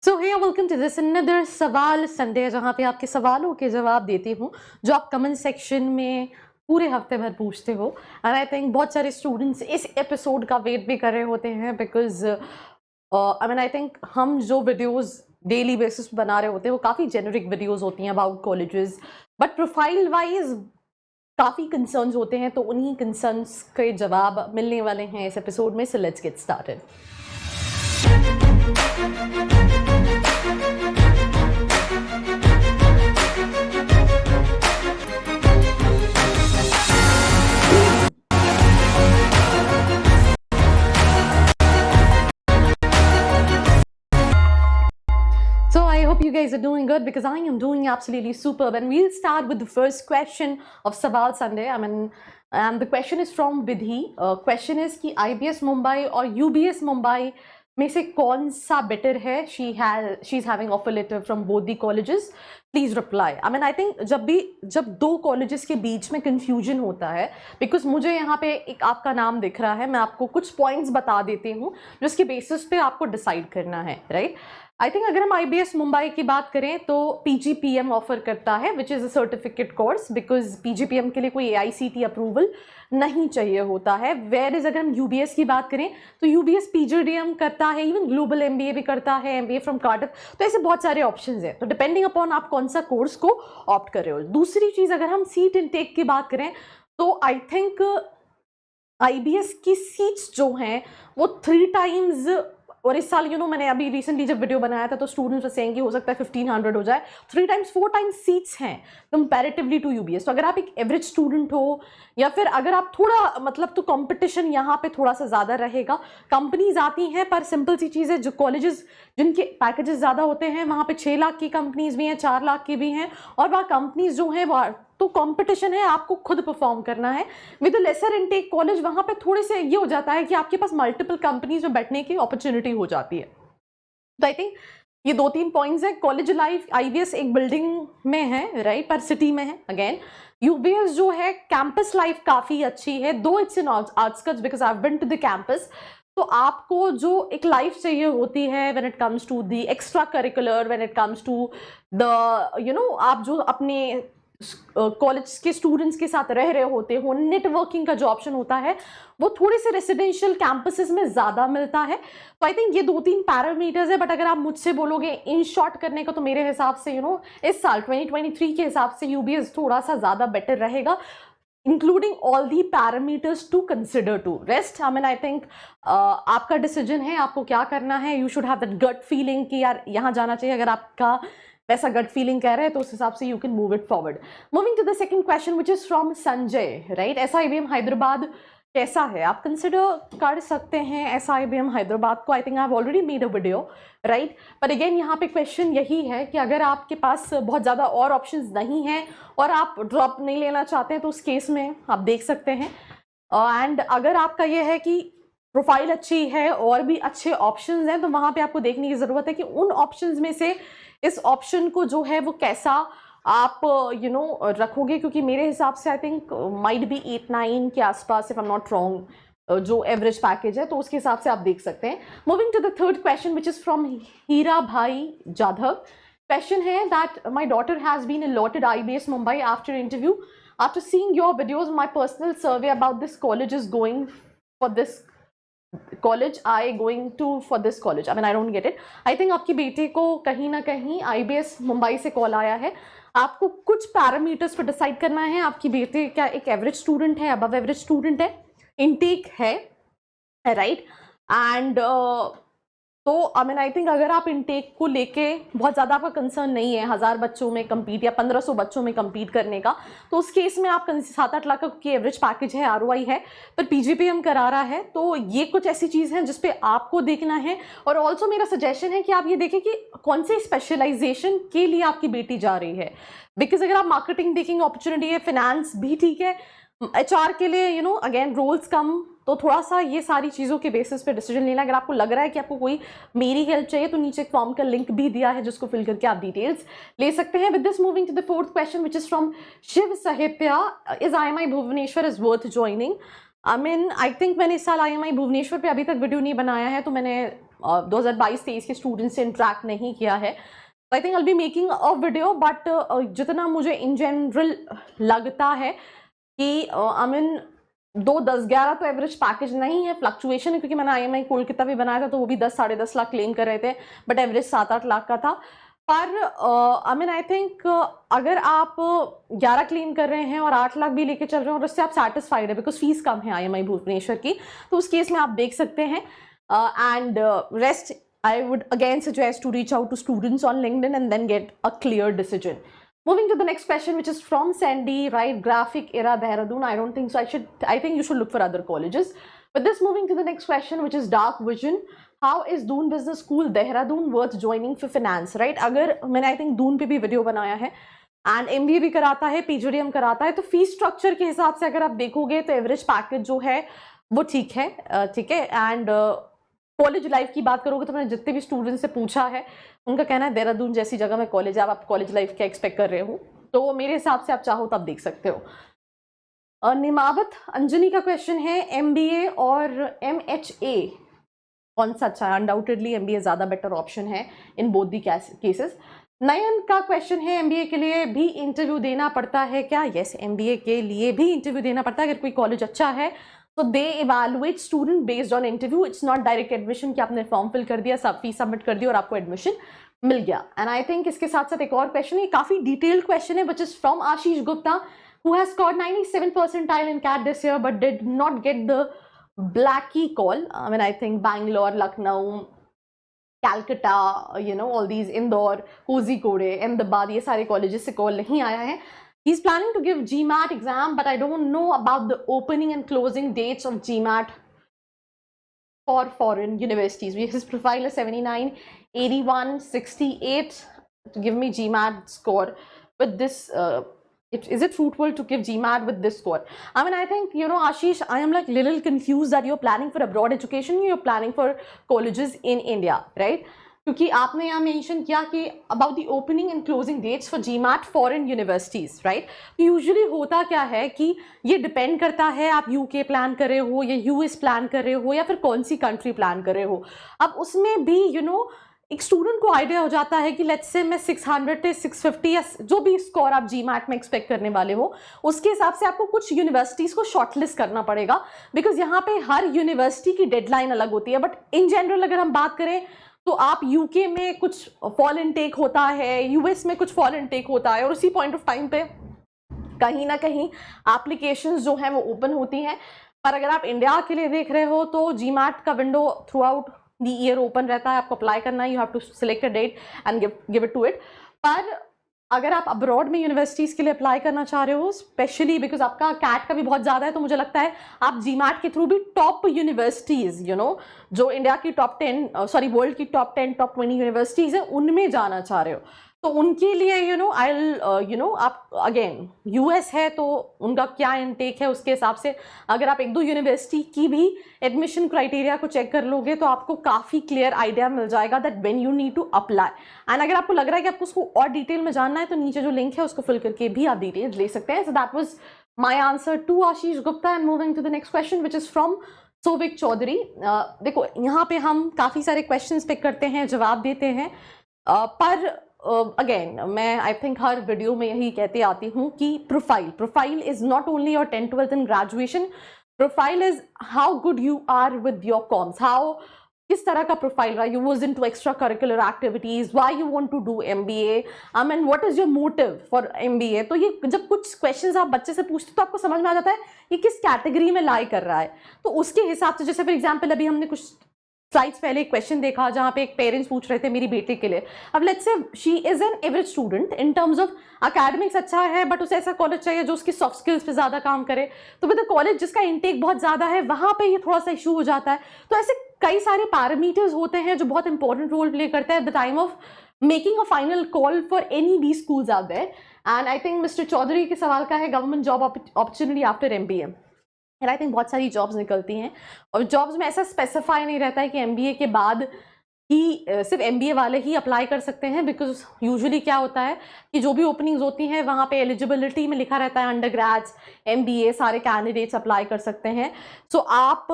So hey welcome to this another सवाल Sunday, जहाँ पे आपके सवालों के जवाब देती हूँ जो आप कमेंट सेक्शन में पूरे हफ्ते भर पूछते हो। एंड आई थिंक बहुत सारे स्टूडेंट्स इस एपिसोड का वेट भी कर रहे होते हैं बिकॉज आई थिंक हम जो वीडियोस डेली बेसिस पे बना रहे होते हैं वो काफ़ी जेनरिक वीडियोस होती हैं about colleges, but profile wise काफ़ी कंसर्न्स होते हैं, तो उन्हीं कंसर्न्स के जवाब मिलने वाले हैं इस एपिसोड में। So let's get started. So I hope you guys are doing good because I am doing absolutely superb. And we'll start with the first question of Sawal Sunday. And the question is from Vidhi. Question is कि IBS Mumbai और UBS Mumbai में से कौन सा better है? She's having offer letter from both the colleges. Please reply. I think जब दो colleges के बीच में confusion होता है, because मुझे यहाँ पे एक आपका नाम दिख रहा है, मैं आपको कुछ points बता देती हूँ जिसके basis पे आपको decide करना है, right? आई थिंक अगर हम IBS मुंबई की बात करें तो PGPM ऑफर करता है which is a certificate course, because PGPM के लिए कोई AICTE अप्रूवल नहीं चाहिए होता है। वेयर इज अगर हम UBS की बात करें तो UBS PGDM करता है, इवन ग्लोबल MBA भी करता है, MBA फ्रॉम कार्डिफ। तो ऐसे बहुत सारे ऑप्शंस हैं, तो डिपेंडिंग अपॉन आप कौन सा कोर्स को ऑप्ट कर रहे हो। दूसरी चीज़ अगर हम सीट इनटेक की बात करें तो आई थिंक IBS की सीट्स जो हैं वो 3 टाइम्स, और इस साल मैंने अभी रिसेंटली जब वीडियो बनाया था तो स्टूडेंट्स वर सेइंग कि हो सकता है 1500 हो जाए। 3 टाइम्स 4 टाइम्स सीट्स हैं कंपैरेटिवली टू UBS। तो अगर आप एक एवरेज स्टूडेंट हो या फिर अगर आप थोड़ा तो कंपटीशन यहाँ पे थोड़ा सा ज़्यादा रहेगा। कंपनीज आती हैं, पर सिंपल सी चीज़ है, जो कॉलेजेस जिनके पैकेजेस ज़्यादा होते हैं वहाँ पे 6 लाख की कंपनीज भी हैं, 4 लाख की भी हैं, और वहाँ कंपनीज जो हैं वो तो कंपटीशन है, आपको खुद परफॉर्म करना है। विद लेसर इनटेक कॉलेज वहाँ पे थोड़े से ये हो जाता है कि आपके पास मल्टीपल कंपनीज में बैठने की अपॉर्चुनिटी हो जाती है। तो आई थिंक ये 2-3 पॉइंट्स हैं। कॉलेज लाइफ IBS एक बिल्डिंग में है, राइट, पर सिटी में है। अगेन UBS जो है कैंपस लाइफ काफ़ी अच्छी है, though it's in outskirts because I have been to the campus. तो आपको जो एक लाइफ चाहिए होती है when it comes to the extra curricular, when it comes to the आप जो अपने कॉलेज के स्टूडेंट्स के साथ रह रहे होते हो, नेटवर्किंग का जो ऑप्शन होता है वो थोड़े से रेसिडेंशियल कैंपसेस में ज़्यादा मिलता है। तो आई थिंक ये 2-3 पैरामीटर्स है, बट अगर आप मुझसे बोलोगे इन शॉर्ट करने का तो मेरे हिसाब से इस साल 2023 के हिसाब से UBS थोड़ा सा ज़्यादा बेटर रहेगा, including all the parameters to consider to rest. I think आपका डिसीजन है, आपको क्या करना है। You should have that gut feeling कि यार यहाँ जाना चाहिए। अगर आपका वैसा गट फीलिंग कह रहे हैं तो उस हिसाब से you can move it forward. Moving to the second question which is from Sanjay, right. SIBM Hyderabad कैसा है? आप कंसिडर कर सकते हैं SIBM हैदराबाद को। I think I have already made a video, right. पर अगेन यहाँ पे क्वेश्चन यही है कि अगर आपके पास बहुत ज़्यादा और ऑप्शंस नहीं हैं और आप ड्रॉप नहीं लेना चाहते हैं तो उस केस में आप देख सकते हैं। एंड अगर आपका ये है कि प्रोफाइल अच्छी है और भी अच्छे ऑप्शंस हैं, तो वहाँ पे आपको देखने की ज़रूरत है कि उन ऑप्शंस में से इस ऑप्शन को जो है वो कैसा आप रखोगे, क्योंकि मेरे हिसाब से आई थिंक माइट बी 8-9 के आसपास, if I am not wrong, जो एवरेज पैकेज है, तो उसके हिसाब से आप देख सकते हैं। Moving to the third question which is from Hira Bhai Jadhav. Question है that my daughter has been allotted IBS Mumbai after interview. After seeing your videos my personal survey about this college is going for this college, I going to for this college. I don't get it. I think आपकी बेटी को कहीं ना कहीं IBS Mumbai से call आया है। आपको कुछ पैरामीटर्स पर डिसाइड करना है। आपकी बेटी क्या एक एवरेज स्टूडेंट है, अबव एवरेज स्टूडेंट है, इनटेक है, राइट। एंड तो आई थिंक अगर आप इनटेक को लेके बहुत ज़्यादा आपका कंसर्न नहीं है 1000 बच्चों में कम्पीट या 1500 बच्चों में कम्पीट करने का, तो उस केस में आप 7-8 लाख की एवरेज पैकेज है, ROI है, पर PGPM करा रहा है। तो ये कुछ ऐसी चीज़ है जिसपे आपको देखना है। और ऑल्सो मेरा सजेशन है कि आप ये देखें कि कौन से स्पेशलाइजेशन के लिए आपकी बेटी जा रही है। बिकॉज अगर आप मार्केटिंग देखेंगे अपॉर्चुनिटी है, फिनेंस भी ठीक है, HR के लिए अगेन रोल्स कम, तो थोड़ा सा ये सारी चीज़ों के बेसिस पे डिसीजन लेना। अगर आपको लग रहा है कि आपको कोई मेरी हेल्प चाहिए तो नीचे एक फॉर्म का लिंक भी दिया है जिसको फिल करके आप डिटेल्स ले सकते हैं। With this moving to the fourth question which is from Shiv Sahitya, is IMI Bhubaneswar is worth joining? I think मैंने इस साल IMI भुवनेश्वर पे अभी तक वीडियो नहीं बनाया है, तो मैंने 2022-23 के स्टूडेंट्स से इंटरेक्ट नहीं किया है, I think I be making a video, but जितना मुझे इन जनरल लगता है कि आई मीन 2-10-11 तो एवरेज पैकेज नहीं है, फ्लक्चुएशन है, क्योंकि मैंने IMI कोलकाता भी बनाया था तो वो भी 10-10.5 लाख क्लेम कर रहे थे, बट एवरेज 7-8 लाख का था। पर आई मीन आई थिंक अगर आप 11 क्लेम कर रहे हैं और 8 लाख भी लेके चल रहे हैं और उससे आप सेटिस्फाइड है, बिकॉज फीस कम है IMI भुवनेश्वर की, तो उस केस में आप देख सकते हैं। And rest I would again suggest to reach out to students on LinkedIn and then get a clear decision. Moving to the next question, which is from Sandy, right? Graphic era Dehradun. I don't think so. I think you should look for other colleges. But this, moving to the next question, which is Dark Vision. How is Doon Business School Dehradun worth joining for finance, right? अगर मैंने I think Doon पे भी video बनाया है and MBA भी कराता है, PGDM कराता है, तो फीस स्ट्रक्चर के हिसाब से अगर आप देखोगे तो एवरेज पैकेज जो है वो ठीक है, ठीक है। एंड कॉलेज लाइफ की बात करोगे तो मैंने जितने भी स्टूडेंट्स से पूछा है उनका कहना है देहरादून जैसी जगह में कॉलेज है, आप कॉलेज लाइफ क्या एक्सपेक्ट कर रहे हो, तो मेरे हिसाब से आप चाहो तो आप देख सकते हो। निमावत अंजनी का क्वेश्चन है MBA और MHA कौन सा अच्छा है? अनडाउटेडली MBA ज़्यादा बेटर ऑप्शन है इन बोथ दी केसेस। नयन का क्वेश्चन है MBA के लिए भी इंटरव्यू देना पड़ता है क्या? यस, MBA के लिए भी इंटरव्यू देना पड़ता है। अगर कोई कॉलेज अच्छा है तो they evaluate student based on interview, it's not direct admission कि आपने फॉर्म फिल कर दिया, सब फीस सबमिट कर दी और आपको एडमिशन मिल गया। एंड आई थिंक इसके साथ साथ एक और क्वेश्चन है, काफी डिटेल्ड क्वेश्चन है, विच is from Ashish Gupta, who has scored 97 percentile in CAT this year but did not get the Blackie call. I mean, I think Bangalore, Lucknow, Calcutta, you know, all these Indore, Kozhikode, Ahmedabad, ये सारे colleges से call नहीं आया है। He's planning to give GMAT exam, but I don't know about the opening and closing dates of GMAT for foreign universities. His profile is 79, 81, 68 to give me GMAT score with this. Is it fruitful to give GMAT with this score? I mean, I think, you know, Ashish, I am like little confused that you're planning for abroad education, you're planning for colleges in India, right? क्योंकि आपने यहाँ mention किया कि about the opening and closing dates for GMAT foreign universities, right? तो usually होता क्या है कि ये डिपेंड करता है आप UK प्लान कर रहे हो या US प्लान कर रहे हो या फिर कौन सी कंट्री प्लान कर रहे हो। अब उसमें भी यू नो एक स्टूडेंट को आइडिया हो जाता है कि लेट्स से मैं 600 से 650 या जो भी स्कोर आप GMAT में एक्सपेक्ट करने वाले हो उसके हिसाब से आपको कुछ यूनिवर्सिटीज़ को शॉर्टलिस्ट करना पड़ेगा, बिकॉज यहाँ पे हर यूनिवर्सिटी की डेडलाइन अलग होती है। बट इन जनरल अगर हम बात करें तो आप UK में कुछ फॉल इनटेक होता है, US में कुछ फॉल इनटेक होता है और उसी पॉइंट ऑफ टाइम पे कहीं ना कहीं एप्लीकेशंस जो हैं वो ओपन होती हैं। पर अगर आप इंडिया के लिए देख रहे हो तो GMAT का window throughout the year open रहता है, आपको अप्लाई करना है, you have to select a date and give it to it. पर अगर आप अब्रॉड में यूनिवर्सिटीज़ के लिए अप्लाई करना चाह रहे हो, स्पेशली बिकॉज आपका CAT का भी बहुत ज़्यादा है, तो मुझे लगता है आप GMAT के थ्रू भी टॉप यूनिवर्सिटीज़ यू नो जो इंडिया की टॉप 10 सॉरी वर्ल्ड की टॉप 10 टॉप 20 यूनिवर्सिटीज़ है उनमें जाना चाह रहे हो तो उनके लिए यू नो आप अगेन US है तो उनका क्या इनटेक है उसके हिसाब से अगर आप एक दो यूनिवर्सिटी की भी एडमिशन क्राइटेरिया को चेक कर लोगे तो आपको काफ़ी क्लियर आइडिया मिल जाएगा that when you need to apply. And अगर आपको लग रहा है कि आपको उसको और डिटेल में जानना है तो नीचे जो लिंक है उसको फिल करके भी आप डिटेल्स ले सकते हैं। So that was my answer to Ashish Gupta. And moving to the next question which is from Sovik Chowdhury. देखो यहाँ पे हम काफ़ी सारे क्वेश्चन पिक करते हैं, जवाब देते हैं, पर अगेन मैं आई थिंक हर वीडियो में यही कहते आती हूँ कि profile is not only your 10th 12th and graduation, profile is how good you are with your comms, how किस तरह का प्रोफाइल रहा, you was into extra curricular activities, why you want to do MBA, I mean what is your motive for MBA। तो ये जब कुछ questions आप बच्चे से पूछते तो आपको समझ में आ जाता है ये किस कैटेगरी में लाई कर रहा है। तो उसके हिसाब से जैसे फॉर एग्जाम्पल अभी हमने कुछ स्लाइड्स पहले एक क्वेश्चन देखा जहाँ पे एक पेरेंट्स पूछ रहे थे मेरी बेटी के लिए, अब let's say she is an average student in terms of academics अच्छा है बट उसे ऐसा कॉलेज चाहिए जो उसकी सॉफ्ट स्किल्स पे ज़्यादा काम करे, तो विद कॉलेज जिसका इनटेक बहुत ज़्यादा है वहाँ पे ये थोड़ा सा इशू हो जाता है। तो ऐसे कई सारे पैरामीटर्स होते हैं जो बहुत इंपॉर्टेंट रोल प्ले करते हैं at the time of making a final call for any B schools out there. And I think mister Chowdhury के सवाल का है government job opportunity after MBA, and I think बहुत सारी जॉब्स निकलती हैं और जॉब्स में ऐसा स्पेसिफाई नहीं रहता है कि MBA के बाद ही सिर्फ MBA वाले ही अप्लाई कर सकते हैं, बिकॉज यूजुअली क्या होता है कि जो भी ओपनिंग्स होती हैं वहाँ पे एलिजिबिलिटी में लिखा रहता है अंडर ग्रेड्स MBA सारे कैंडिडेट्स अप्लाई कर सकते हैं. सो आप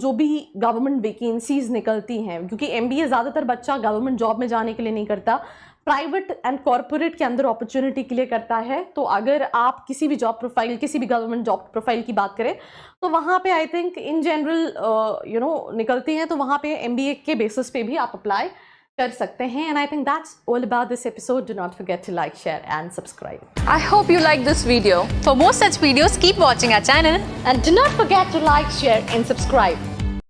जो भी गवर्नमेंट वैकेंसीज निकलती हैं, क्योंकि MBA ज़्यादातर बच्चा गवर्नमेंट जॉब में जाने के लिए नहीं करता, प्राइवेट एंड कॉर्पोरेट के अंदर अपॉर्चुनिटी के लिए करता है. तो अगर आप किसी भी जॉब प्रोफाइल, किसी भी गवर्नमेंट जॉब प्रोफाइल की बात करें तो वहाँ पे आई थिंक इन जनरल निकलती हैं, तो वहाँ पे MBA के बेसिस पे भी आप अप्लाई कर सकते हैं. And I think that's all about this episode. Do not forget to like, share and subscribe. I hope you like this video. For more such videos, keep watching our channel. And do not forget to like, share and subscribe.